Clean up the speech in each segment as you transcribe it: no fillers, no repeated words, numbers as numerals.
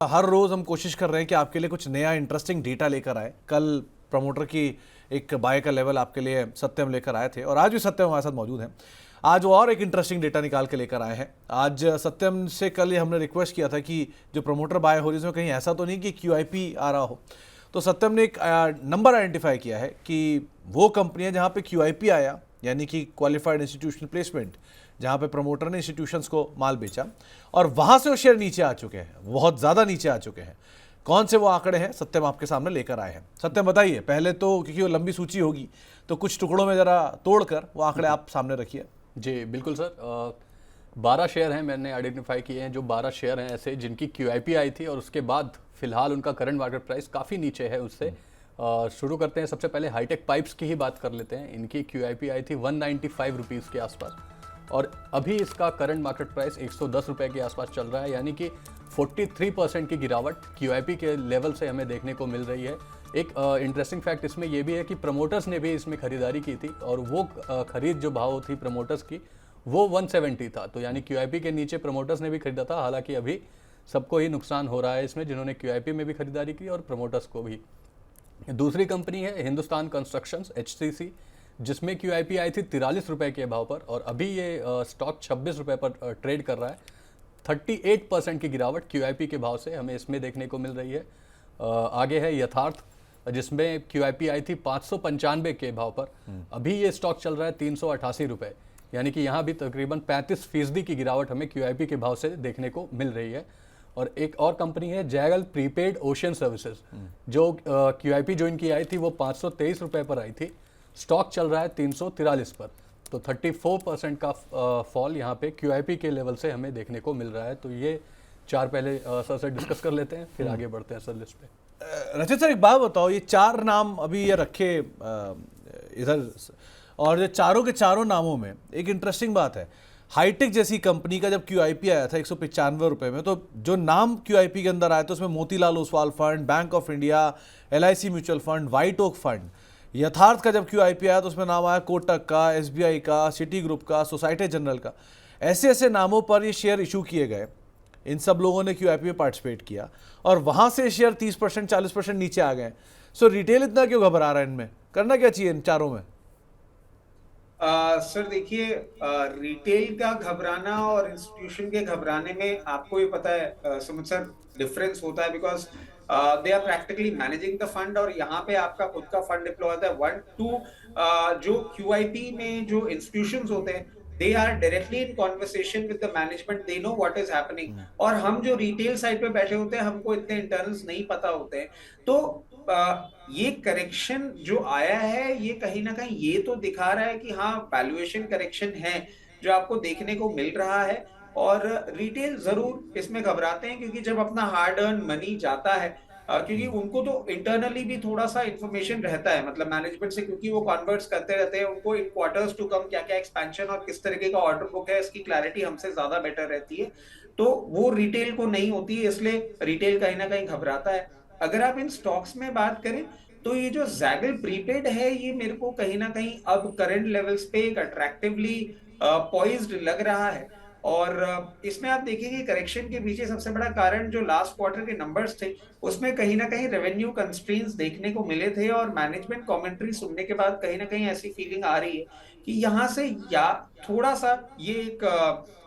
हर रोज हम कोशिश कर रहे हैं कि आपके लिए कुछ नया इंटरेस्टिंग डेटा लेकर आए। कल प्रमोटर की एक बाय का लेवल आपके लिए सत्यम लेकर आए थे और आज भी सत्यम हमारे साथ मौजूद हैं। आज वो और एक इंटरेस्टिंग डेटा निकाल के लेकर आए हैं। आज सत्यम से कल ही हमने रिक्वेस्ट किया था कि जो प्रमोटर बाय हो रही है उसमें कहीं ऐसा तो नहीं कि QIP आ रहा हो। तो सत्यम ने एक नंबर आइडेंटिफाई किया है कि वो कंपनियां जहां पे QIP आया, यानी कि क्वालिफाइड इंस्टीट्यूशनल प्लेसमेंट, जहां पे प्रमोटर ने इंस्टीट्यूशंस को माल बेचा और वहां से वो शेयर नीचे आ चुके हैं, बहुत ज़्यादा नीचे आ चुके हैं। कौन से वो आंकड़े हैं सत्यम आपके सामने लेकर आए हैं। सत्यम बताइए पहले तो, क्योंकि वो लंबी सूची होगी तो कुछ टुकड़ों में ज़रा तोड़कर वो आंकड़े आप सामने रखिए। जी बिल्कुल सर। 12 शेयर हैं मैंने आइडेंटिफाई किए हैं, जो 12 शेयर हैं ऐसे जिनकी QIP आई थी और उसके बाद फिलहाल उनका करंट मार्केट प्राइस काफ़ी नीचे है उससे। शुरू करते हैं, सबसे पहले हाईटेक पाइप्स की ही बात कर लेते हैं। इनकी QIP आई थी 195 रुपीज़ के आसपास और अभी इसका करंट मार्केट प्राइस 110 रुपये के आसपास चल रहा है, यानी कि 43% की गिरावट QIP के लेवल से हमें देखने को मिल रही है। एक इंटरेस्टिंग फैक्ट इसमें यह भी है कि प्रमोटर्स ने भी इसमें खरीदारी की थी और वो खरीद जो भाव थी प्रमोटर्स की वो 170 था, तो यानी QIP के नीचे प्रमोटर्स ने भी खरीदा था। हालांकि अभी सबको ही नुकसान हो रहा है इसमें, जिन्होंने QIP में भी खरीदारी की और प्रमोटर्स को भी। दूसरी कंपनी है हिंदुस्तान कंस्ट्रक्शंस HCC, जिसमें QIP आई थी 43 रुपये के भाव पर और अभी ये स्टॉक 26 रुपये पर ट्रेड कर रहा है। 38% की गिरावट QIP के भाव से हमें इसमें देखने को मिल रही है। आगे है यथार्थ, जिसमें QIP आई थी 595 के भाव पर, अभी ये स्टॉक चल रहा है 388 रुपये, यानी कि यहाँ भी तकरीबन 35% की गिरावट हमें QIP के भाव से देखने को मिल रही है। और एक और कंपनी है जैगल प्रीपेड ओशन सर्विसेज, जो QIP जो इनकी आई थी वो 523 रुपये पर आई थी, स्टॉक चल रहा है 343 पर, तो 34% का फॉल यहाँ पे QIP के लेवल से हमें देखने को मिल रहा है। तो ये चार पहले सर से डिस्कस कर लेते हैं, फिर आगे बढ़ते हैं सर लिस्ट पे। रचित सर एक बात बताओ, ये चार नाम अभी ये रखे इधर, और ये चारों के चारों नामों में एक इंटरेस्टिंग बात है, हाईटेक जैसी कंपनी का जब QIP आया था 195 रुपये में, तो जो नाम QIP के अंदर आया था उसमें Motilal Oswal fund, bank of India, LIC mutual fund, white oak fund. Yatharth का जब QIP आया तो उसमें नाम आया कोटक का, SBI का, सिटी ग्रुप का, सोसाइटी जनरल का। ऐसे ऐसे नामों पर ये शेयर इशू किए गए, इन सब लोगों ने QIP में पार्टिसिपेट किया और वहां से शेयर 30% 40% नीचे आ गए। सो रिटेल इतना क्यों घबरा रहा है, इनमें करना क्या चाहिए इन चारों में? सर देखिए, रिटेल का घबराना और इंस्टीट्यूशन के घबराने में आपको भी पता है सुमित सर, डिफरेंस होता है, because they are practically managing the fund और यहाँ पे आपका खुद का फंड डिप्लॉय होता है। 1 2 जो QIP में जो इंस्टीट्यूशंस होते हैं, they are directly in conversation with the management, they know what is happening. और हम जो रिटेल साइड पे बैठे होते हैं, हमको इतने इंटरनल्स नहीं पता होते हैं। तो ये करेक्शन जो आया है, ये कहीं ना कहीं ये तो दिखा रहा है कि हाँ, वैल्यूएशन करेक्शन है जो आपको देखने को मिल रहा है। और रिटेल जरूर इसमें घबराते हैं, क्योंकि जब अपना हार्ड अर्न मनी जाता है, क्योंकि उनको तो इंटरनली भी थोड़ा सा इंफॉर्मेशन रहता है, मतलब मैनेजमेंट से, क्योंकि वो कन्वर्ट्स करते रहते हैं, उनको इन क्वार्टर्स टू कम क्या क्या एक्सपेंशन और किस तरीके का ऑर्डर बुक है, इसकी क्लैरिटी हमसे ज्यादा बेटर रहती है। तो वो रिटेल को नहीं होती है, इसलिए रिटेल कहीं ना कहीं घबराता है। अगर आप इन स्टॉक्स में बात करें तो ये जो जैगल प्रीपेड है, ये मेरे को कहीं ना कहीं अब करंट लेवल्स पे एक अट्रैक्टिवली पॉइज्ड लग रहा है। और इसमें आप देखेंगे करेक्शन के पीछे सबसे बड़ा कारण जो लास्ट क्वार्टर के नंबर्स थे, उसमें कहीं ना कहीं रेवेन्यू कंस्ट्रेंट्स देखने को मिले थे। और मैनेजमेंट कमेंट्री सुनने के बाद कहीं ना कहीं ऐसी फीलिंग आ रही है कि यहाँ से या थोड़ा सा ये एक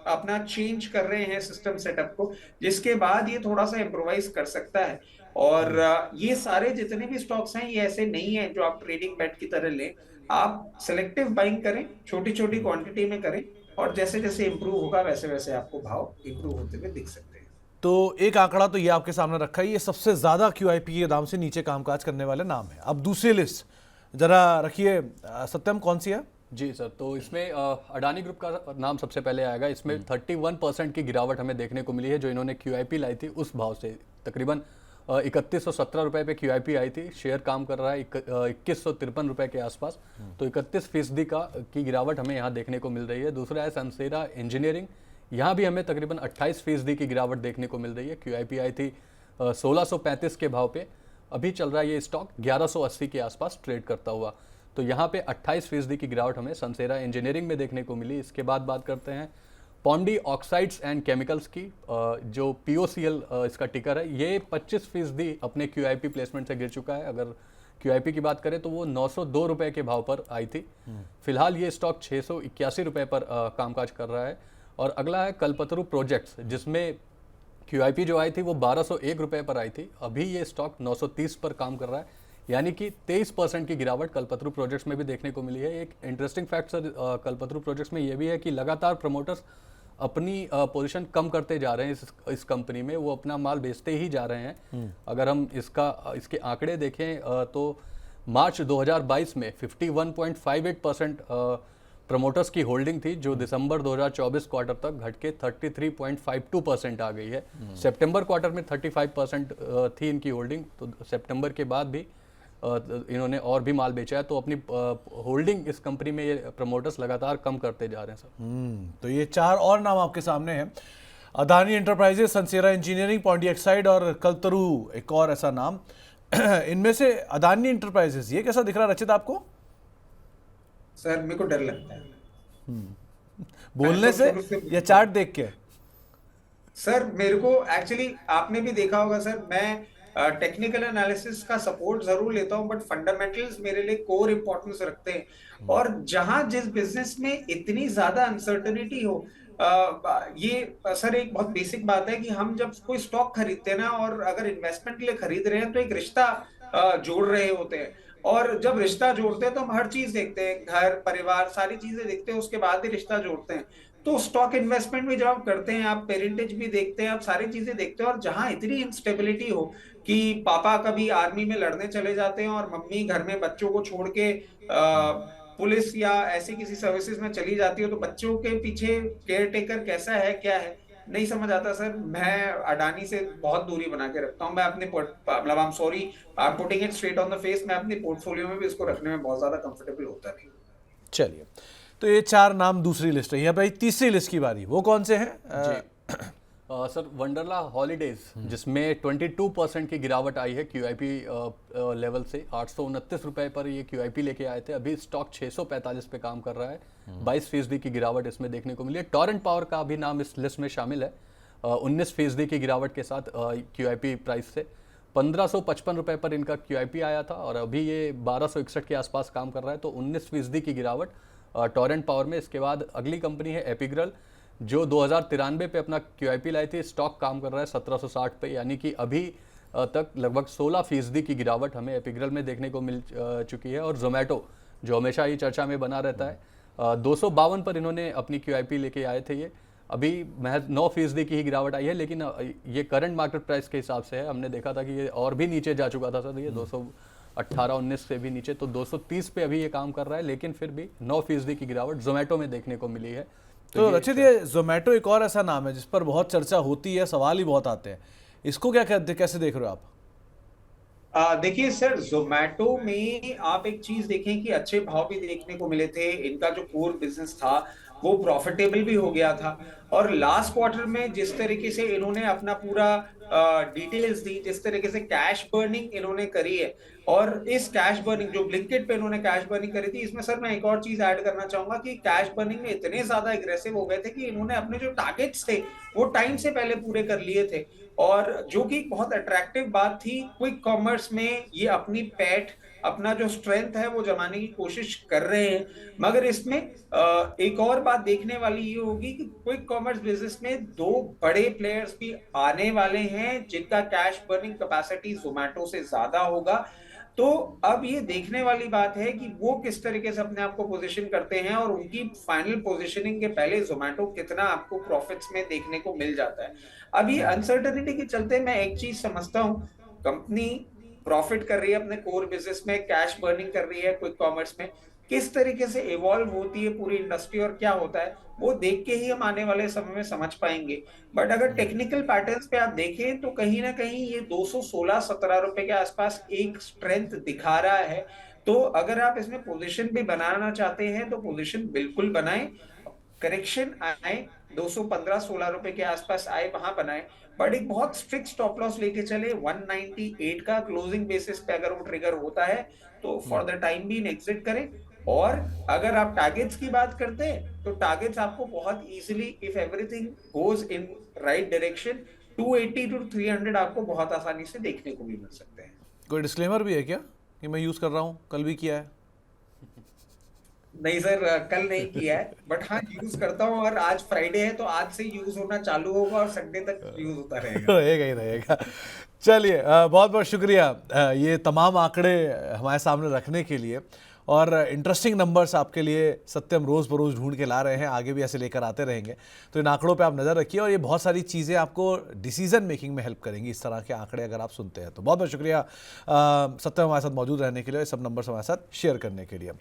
अपना चेंज कर रहे हैं सिस्टम सेटअप को, जिसके बाद ये थोड़ा सा इम्प्रोवाइज कर सकता है। और ये सारे जितने भी स्टॉक्स हैं, ये ऐसे नहीं है जो आप ट्रेडिंग बेट की तरह लें। आप सिलेक्टिव बाइंग करें, छोटी छोटी क्वांटिटी में करें, और जैसे जैसे इंप्रूव होगा वैसे वैसे आपको भाव इंप्रूव होते हुए दिख सकते हैं। तो एक आंकड़ा तो ये आपके सामने रखा है, ये सबसे ज्यादा QIP के दाम से नीचे कामकाज करने वाले नाम है। अब दूसरी लिस्ट जरा रखिए सत्यम, कौन सी है? जी सर, तो इसमें अडानी ग्रुप का नाम सबसे पहले आएगा। इसमें 31% की गिरावट हमें देखने को मिली है, जो इन्होंने QIP लाई थी उस भाव से। तकरीबन 3117 रुपये पे QIP आई थी, शेयर काम कर रहा है 2153 रुपये के आसपास, तो 31% की गिरावट हमें यहाँ देखने को मिल रही है। दूसरा है सनसेरा इंजीनियरिंग, यहाँ भी हमें तकरीबन 28% की गिरावट देखने को मिल रही है। QIP आई थी 1635 के भाव पे, अभी चल रहा है ये स्टॉक 1180 के आसपास ट्रेड करता हुआ, तो यहाँ पे 28% की गिरावट हमें सनसेरा इंजीनियरिंग में देखने को मिली। इसके बाद बात करते हैं पॉन्डी ऑक्साइड्स एंड केमिकल्स की जो POCL इसका टिकर है, ये 25% अपने QIP प्लेसमेंट से गिर चुका है। अगर QIP की बात करें तो वो 902 रुपये के भाव पर आई थी। फिलहाल ये स्टॉक 681 रुपये पर कामकाज कर रहा है। और अगला है कल्पतरु प्रोजेक्ट्स, जिसमें QIP जो आई थी वो 1201 रुपये पर आई थी। अभी ये स्टॉक 930 पर काम कर रहा है, यानी कि 23% की गिरावट कल्पतरु प्रोजेक्ट्स में भी देखने को मिली है। एक इंटरेस्टिंग फैक्ट सर कल्पतरु प्रोजेक्ट्स में ये भी है कि लगातार प्रमोटर्स अपनी पोजीशन कम करते जा रहे हैं इस कंपनी में, वो अपना माल बेचते ही जा रहे हैं। अगर हम इसके आंकड़े देखें तो मार्च 2022 में 51.58% प्रमोटर्स की होल्डिंग थी, जो दिसंबर 2024 क्वार्टर तक घट के 33.52% आ गई है। सितंबर क्वार्टर में 35% थी इनकी होल्डिंग, तो सितंबर के बाद भी इन्होंने और भी माल बेचा है। तो अपनी होल्डिंग इस कंपनी में ये प्रमोटर्स लगातार कम करते जा रहे हैं सर। तो ये 4 और नाम आपके सामने हैं, Adani enterprises, Sansera engineering, Pondy oxide और कल्पतरु एक और ऐसा नाम। इनमें से अदानी एंटरप्राइजेस ये कैसा दिख रहा है रचित आपको? सर मेरे को डर लगता है बोलने से या चार्ट देख के? सर मेरे को एक्चुअली, आपने भी देखा होगा सर, मैं टेक्निकल एनालिसिस का सपोर्ट जरूर लेता हूं, बट फंडामेंटल्स मेरे लिए कोर इंपॉर्टेंस रखते हैं। और जहां जिस बिजनेस में इतनी ज्यादा अनसर्टेनिटी हो, ये सर एक बहुत बेसिक बात है कि हम जब कोई स्टॉक खरीदते हैं ना, और अगर इन्वेस्टमेंट के लिए खरीद रहे हैं तो एक रिश्ता जोड़ रहे होते हैं। और जब रिश्ता जोड़ते हैं तो हम हर चीज देखते हैं, घर परिवार सारी चीजें देखते हैं, उसके बाद ही रिश्ता जोड़ते हैं। तो स्टॉक इन्वेस्टमेंट भी जब आप करते हैं, आप पेरेंटेज भी देखते हैं, आप सारी चीजें देखते हैं। और जहां इतनी इंस्टेबिलिटी हो कि पापा कभी आर्मी में लड़ने चले जाते हैं और मम्मी घर में बच्चों को छोड़ के पुलिस या ऐसी किसी सर्विसेज में चली जाती है, तो बच्चों के पीछे केयर टेकर कैसा है, क्या है, नहीं समझ आता सर। मैं अडानी से बहुत दूरी बना के रखता हूं। मैं अपने मतलब I am sorry, I am putting it straight on the face, मैं अपने पोर्टफोलियो में भी इसको रखने में बहुत ज्यादा कंफर्टेबल होता नहीं। चलिए, तो ये 4 नाम दूसरी लिस्ट है। भाई तीसरी लिस्ट की बारी, वो कौन से हैं? सर वंडरला हॉलीडेज, जिसमें 22% की गिरावट आई है QIP लेवल से। 829 रुपए पर ये QIP लेके आए थे, अभी स्टॉक 645 पे काम कर रहा है। 22% की गिरावट इसमें देखने को मिली है। टॉरेंट पावर का भी नाम इस लिस्ट में शामिल है, 19% की गिरावट के साथ QIP प्राइस से। 1555 रुपए पर इनका QIP आया था और अभी ये 1261 के आसपास काम कर रहा है, तो 19% की गिरावट टॉरेंट पावर में। इसके बाद अगली कंपनी है एपिग्रल, जो 2093 पे अपना QIP लाई थी, स्टॉक काम कर रहा है 1760 पे, यानी कि अभी तक लगभग 16% की गिरावट हमें एपिग्रल में देखने को मिल चुकी है। और जोमेटो, जो हमेशा ही चर्चा में बना रहता है, 252 पर इन्होंने अपनी QIP लेके आए थे। ये अभी महज 9% की ही गिरावट आई है, लेकिन ये करंट मार्केट प्राइस के हिसाब से है। हमने देखा था कि ये और भी नीचे जा चुका था सर, ये 218-19 से भी नीचे, तो 230 पे अभी ये काम कर रहा है, लेकिन फिर भी 9% की गिरावट जोमेटो में देखने को मिली है। तो रचित, ये जोमेटो एक और ऐसा नाम है जिस पर बहुत चर्चा होती है, सवाल ही बहुत आते हैं, इसको कैसे देख रहे हो आप? देखिए सर, जोमेटो में आप एक चीज देखें कि अच्छे भाव भी देखने को मिले थे। इनका जो कोर बिजनेस था वो प्रॉफिटेबल भी हो गया था। और लास्ट क्वार्टर में जिस तरीके से इन्होंने अपना पूरा डिटेल्स दी, जिस तरीके से कैश बर्निंग इन्होंने करी है, और इस कैश बर्निंग जो ब्लिंकिट पे इन्होंने कैश बर्निंग करी थी, इसमें सर मैं एक और चीज ऐड करना चाहूंगा कि कैश बर्निंग में इतने ज्यादा एग्रेसिव हो गए थे कि इन्होंने अपने जो टारगेट्स थे वो टाइम से पहले पूरे कर लिए थे। और जो कि बहुत अट्रैक्टिव बात थी, क्विक कॉमर्स में ये अपनी पैठ, अपना जो स्ट्रेंथ है वो जमाने की कोशिश कर रहे हैं। मगर इसमें एक और बात देखने वाली ये होगी कि क्विक कॉमर्स बिजनेस में 2 बड़े प्लेयर्स भी आने वाले हैं जिनका कैश बर्निंग कैपेसिटी जोमेटो से ज्यादा होगा। तो अब ये देखने वाली बात है कि वो किस तरीके से अपने आप को पोजीशन करते हैं, और उनकी फाइनल पोजीशनिंग के पहले जोमेटो कितना आपको प्रॉफिट्स में देखने को मिल जाता है। अब ये अनसर्टेनिटी के चलते मैं एक चीज समझता हूं, कंपनी प्रॉफिट कर रही है अपने कोर बिजनेस में, कैश बर्निंग कर रही है क्विक कॉमर्स में, किस तरीके से इवॉल्व होती है पूरी इंडस्ट्री और क्या होता है वो देख के ही हम आने वाले समय में समझ पाएंगे। बट अगर टेक्निकल पैटर्न्स पे आप देखें तो कहीं ना कहीं ये 216-17 रुपए के आसपास एक स्ट्रेंथ दिखा रहा है। तो अगर आप इसमें पोजीशन भी बनाना चाहते हैं तो पोजीशन बिल्कुल बनाएं, करेक्शन आए 215-16 रुपए के आसपास आए वहां बनाए, बट एक बहुत स्ट्रिक्ट स्टॉप लॉस लेके चले 198 का क्लोजिंग बेसिस पे। अगर वो ट्रिगर होता है तो for the time being exit करें। और अगर आप टारगेट्स की बात करते हैं तो टारगेट्स आपको बहुत easily, if everything goes in right direction, 280 to 300 आपको बहुत आसानी से देखने को भी मिल सकते हैं। कोई डिस्क्लेमर भी है क्या कि मैं यूज़ कर रहा हूँ, कल भी किया है? नहीं सर, कल नहीं किया है, बट हाँ यूज करता हूँ, और आज फ्राइडे है तो आज से यूज होना चालू होगा और संडे तक यूज होता रहेगा। रहेगा ही रहेगा। चलिए, बहुत बहुत शुक्रिया ये तमाम आंकड़े हमारे सामने रखने के लिए, और इंटरेस्टिंग नंबर्स आपके लिए सत्यम रोज़ बरोज़ ढूंढ के ला रहे हैं, आगे भी ऐसे लेकर आते रहेंगे। तो इन आंकड़ों पे आप नज़र रखिए, और ये बहुत सारी चीज़ें आपको डिसीजन मेकिंग में हेल्प करेंगी, इस तरह के आंकड़े अगर आप सुनते हैं तो। बहुत बहुत शुक्रिया सत्यम हमारे साथ मौजूद रहने के लिए, सब नंबर्स हमारे साथ शेयर करने के लिए।